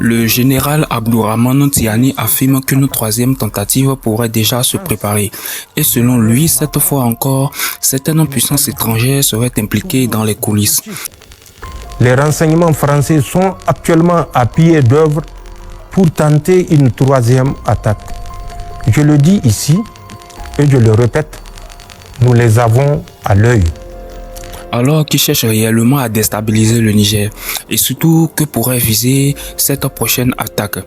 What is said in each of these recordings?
Le général Abdourahmane Tiani affirme qu'une troisième tentative pourrait déjà se préparer. Et selon lui, cette fois encore, certaines puissances étrangères seraient impliquées dans les coulisses. Les renseignements français sont actuellement à pied d'œuvre pour tenter une troisième attaque. Je le dis ici et je le répète, nous les avons à l'œil. Alors qu'ils cherchent réellement à déstabiliser le Niger et surtout que pourrait viser cette prochaine attaque.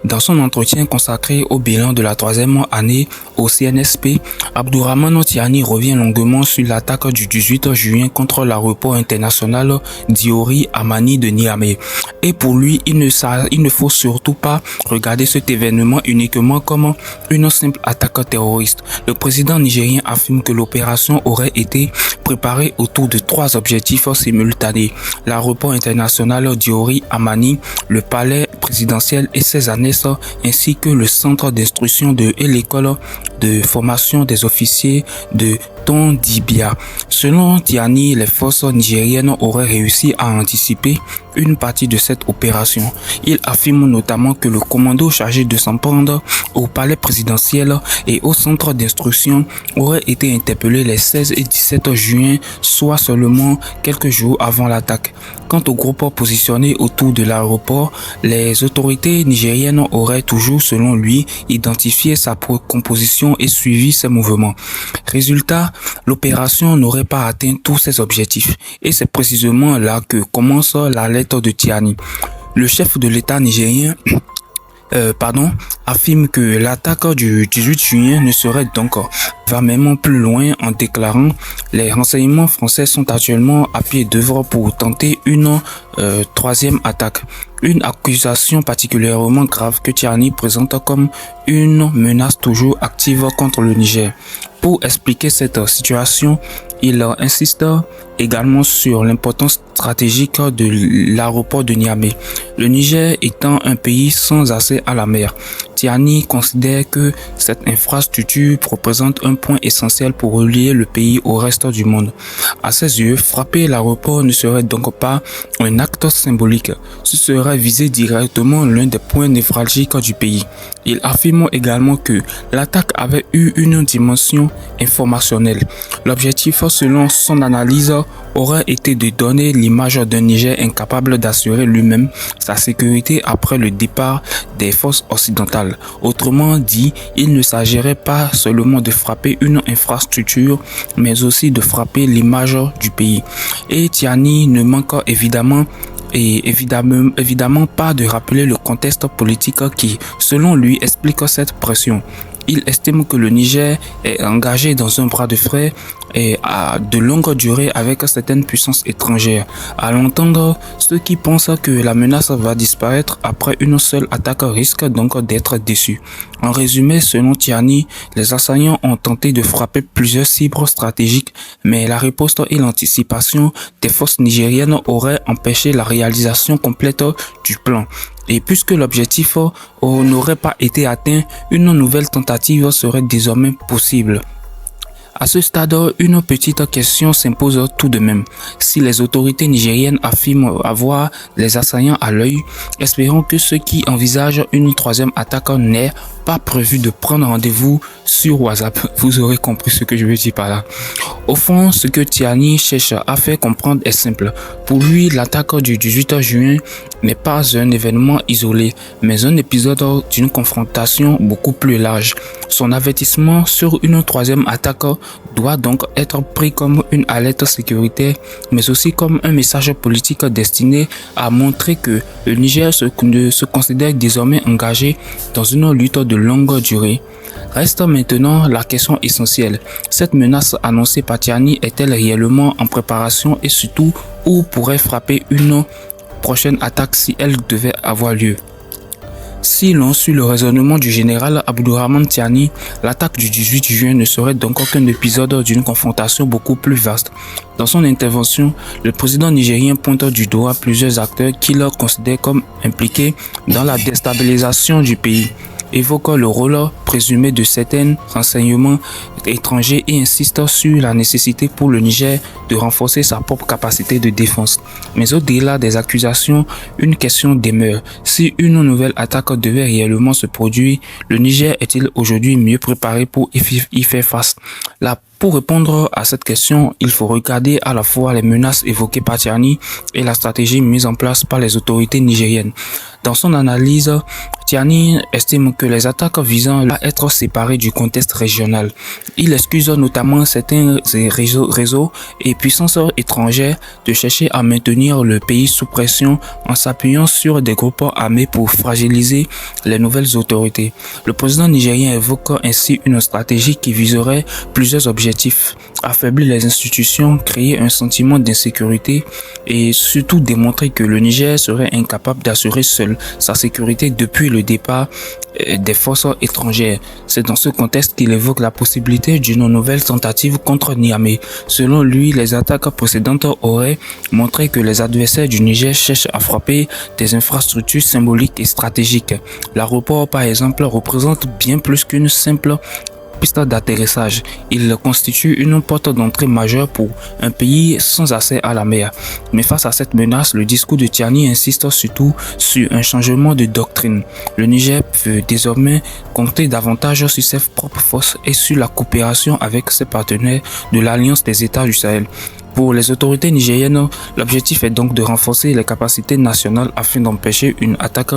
Dans son entretien consacré au bilan de la troisième année au CNSP, Abdourahmane Tiani revient longuement sur l'attaque du 18 juin contre l'aéroport international Diori Amani de Niamey. Et pour lui, il ne faut surtout pas regarder cet événement uniquement comme une simple attaque terroriste. Le président nigérien affirme que l'opération aurait été préparée autour de trois objectifs simultanés: l'aéroport international Diori Amani, le palais présidentiel et ses annexes, ainsi que le centre d'instruction et l'école de formation des officiers de Tondibia. Selon Tiani, les forces nigériennes auraient réussi à anticiper une partie de cette opération. Il affirme notamment que le commando chargé de s'en prendre au palais présidentiel et au centre d'instruction aurait été interpellé les 16 et 17 juin, soit seulement quelques jours avant l'attaque. Quant au groupe positionné autour de l'aéroport, les autorités nigériennes auraient toujours, selon lui, identifié sa composition et suivi ses mouvements. Résultat, l'opération n'aurait pas atteint tous ses objectifs. Et c'est précisément là que commence la lettre de Tiani. Le chef de l'État nigérien affirme que l'attaque du 18 juin ne serait donc va même plus loin en déclarant: les renseignements français sont actuellement à pied d'œuvre pour tenter une troisième attaque. Une accusation particulièrement grave que Tiani présente comme une menace toujours active contre le Niger. Pour expliquer cette situation, il insiste également sur l'importance stratégique de l'aéroport de Niamey, le Niger étant un pays sans accès à la mer. Tiani considère que cette infrastructure représente un point essentiel pour relier le pays au reste du monde. À ses yeux, frapper l'aéroport ne serait donc pas un acte symbolique, ce serait viser directement l'un des points névralgiques du pays. Il affirme également que l'attaque avait eu une dimension informationnelle. L'objectif, selon son analyse, aurait été de donner l'image d'un Niger incapable d'assurer lui-même sa sécurité après le départ des forces occidentales. Autrement dit, il ne s'agirait pas seulement de frapper une infrastructure, mais aussi de frapper l'image du pays. Et Tiani ne manque évidemment pas de rappeler le contexte politique qui, selon lui, explique cette pression. Il estime que le Niger est engagé dans un bras de fer et à de longue durée avec certaines puissances étrangères. À l'entendre, ceux qui pensent que la menace va disparaître après une seule attaque risquent donc d'être déçus. En résumé, selon Tiani, les assaillants ont tenté de frapper plusieurs cibles stratégiques, mais la riposte et l'anticipation des forces nigériennes auraient empêché la réalisation complète du plan. Et puisque l'objectif n'aurait pas été atteint, une nouvelle tentative serait désormais possible. À ce stade, une petite question s'impose tout de même. Si les autorités nigériennes affirment avoir les assaillants à l'œil, espérons que ceux qui envisagent une troisième attaque n'aient pas prévu de prendre rendez-vous sur WhatsApp. Vous aurez compris ce que je veux dire par là. Au fond, ce que Tiani cherche à faire comprendre est simple. Pour lui, l'attaque du 18 juin n'est pas un événement isolé, mais un épisode d'une confrontation beaucoup plus large. Son avertissement sur une troisième attaque doit donc être pris comme une alerte sécuritaire, mais aussi comme un message politique destiné à montrer que le Niger se considère désormais engagé dans une lutte de longue durée. Reste maintenant la question essentielle. Cette menace annoncée par Tiani est-elle réellement en préparation et surtout où pourrait frapper une prochaine attaque si elle devait avoir lieu? Si l'on suit le raisonnement du général Abdourahmane Tiani, l'attaque du 18 juin ne serait donc qu'un épisode d'une confrontation beaucoup plus vaste. Dans son intervention, le président nigérien pointe du doigt plusieurs acteurs qu'il considère comme impliqués dans la déstabilisation du pays. évoque le rôle présumé de certains renseignements étrangers et insiste sur la nécessité pour le Niger de renforcer sa propre capacité de défense. Mais au-delà des accusations, une question demeure. Si une nouvelle attaque devait réellement se produire, le Niger est-il aujourd'hui mieux préparé pour y faire face? Pour répondre à cette question, il faut regarder à la fois les menaces évoquées par Tiani et la stratégie mise en place par les autorités nigériennes. Dans son analyse, Tiani estime que les attaques visant à être séparées du contexte régional. Il excuse notamment certains réseaux et puissances étrangères de chercher à maintenir le pays sous pression en s'appuyant sur des groupes armés pour fragiliser les nouvelles autorités. Le président nigérien évoque ainsi une stratégie qui viserait plusieurs objectifs: affaiblir les institutions, créer un sentiment d'insécurité et surtout démontrer que le Niger serait incapable d'assurer seul sa sécurité depuis le départ des forces étrangères. C'est dans ce contexte qu'il évoque la possibilité d'une nouvelle tentative contre Niamey. Selon lui, les attaques précédentes auraient montré que les adversaires du Niger cherchent à frapper des infrastructures symboliques et stratégiques. L'aéroport, par exemple, représente bien plus qu'une simple piste d'atterrissage. Il constitue une porte d'entrée majeure pour un pays sans accès à la mer. Mais face à cette menace, le discours de Tiani insiste surtout sur un changement de doctrine. Le Niger peut désormais compter davantage sur ses propres forces et sur la coopération avec ses partenaires de l'Alliance des États du Sahel. Pour les autorités nigériennes, l'objectif est donc de renforcer les capacités nationales afin d'empêcher qu'une attaque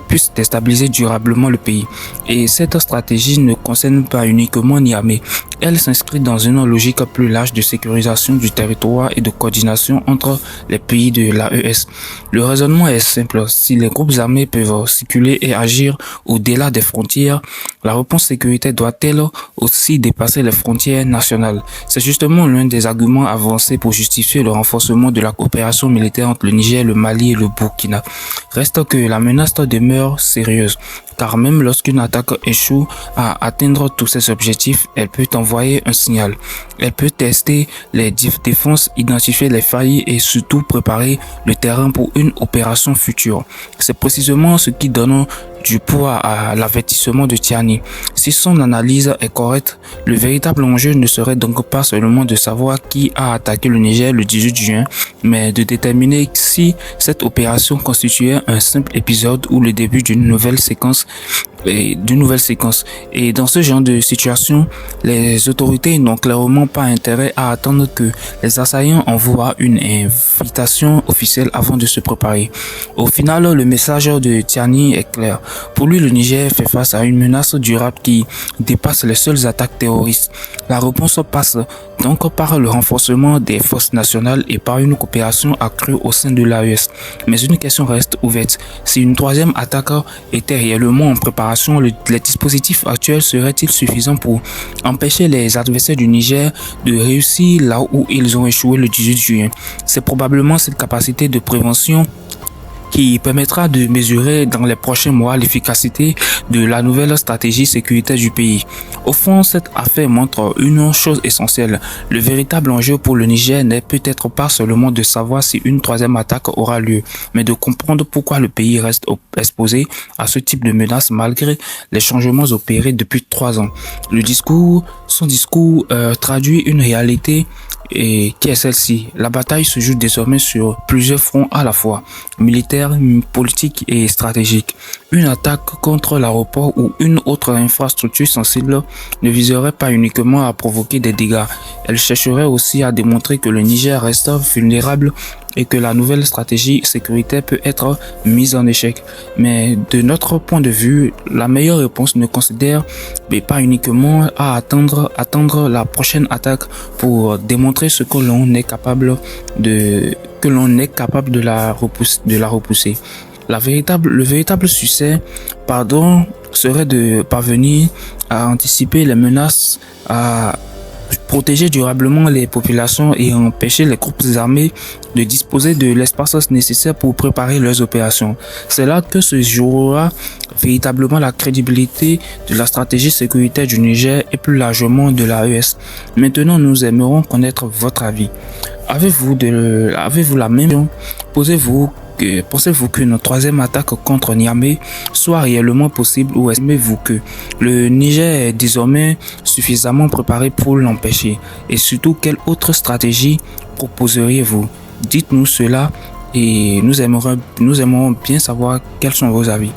puisse déstabiliser durablement le pays. Et cette stratégie ne concerne pas uniquement Niamey. Elle s'inscrit dans une logique plus large de sécurisation du territoire et de coordination entre les pays de l'AES. Le raisonnement est simple: si les groupes armés peuvent circuler et agir au-delà des frontières, la réponse sécuritaire doit-elle aussi dépasser les frontières nationales? C'est justement l'un des arguments avancés pour justifier le renforcement de la coopération militaire entre le Niger, le Mali et le Burkina. Reste que la menace demeure sérieuse, car même lorsqu'une attaque échoue à atteindre tous ses objectifs, elle peut envoyer un signal. Elle peut tester les défenses, identifier les failles et surtout préparer le terrain pour une opération future. C'est précisément ce qui donne du poids à l'avertissement de Tiani. Si son analyse est correcte, le véritable enjeu ne serait donc pas seulement de savoir qui a attaqué le Niger le 18 juin, mais de déterminer si cette opération constituait un simple épisode ou le début d'une nouvelle séquence. Et dans ce genre de situation, les autorités n'ont clairement pas intérêt à attendre que les assaillants envoient une invitation officielle avant de se préparer. Au final, le message de Tiani est clair. Pour lui, le Niger fait face à une menace durable qui dépasse les seules attaques terroristes. La réponse passe donc par le renforcement des forces nationales et par une coopération accrue au sein de l'AES. Mais une question reste ouverte: si une troisième attaque était réellement en préparation, les dispositifs actuels seraient-ils suffisants pour empêcher les adversaires du Niger de réussir là où ils ont échoué le 18 juin? C'est probablement cette capacité de prévention qui permettra de mesurer dans les prochains mois l'efficacité de la nouvelle stratégie sécuritaire du pays. Au fond, cette affaire montre une chose essentielle: le véritable enjeu pour le Niger n'est peut-être pas seulement de savoir si une troisième attaque aura lieu, mais de comprendre pourquoi le pays reste exposé à ce type de menace malgré les changements opérés depuis 3 ans. Son discours traduit une réalité et qui est celle-ci. La bataille se joue désormais sur plusieurs fronts à la fois: militaire, politique et stratégique. Une attaque contre l'aéroport ou une autre infrastructure sensible ne viserait pas uniquement à provoquer des dégâts. Elle chercherait aussi à démontrer que le Niger reste vulnérable et que la nouvelle stratégie sécuritaire peut être mise en échec. Mais de notre point de vue, la meilleure réponse ne considère pas uniquement à attendre la prochaine attaque pour démontrer ce que l'on est capable de la repousser. Le véritable succès, serait de parvenir à anticiper les menaces, à protéger durablement les populations et empêcher les groupes armés de disposer de l'espace nécessaire pour préparer leurs opérations. C'est là que se jouera véritablement la crédibilité de la stratégie sécuritaire du Niger et plus largement de l'AES. Maintenant, nous aimerions connaître votre avis. Avez-vous la même question? Posez-vous Pensez-vous que notre troisième attaque contre Niamey soit réellement possible ou estimez-vous que le Niger est désormais suffisamment préparé pour l'empêcher? Et surtout, quelle autre stratégie proposeriez-vous? Dites-nous cela et nous aimerions bien savoir quels sont vos avis.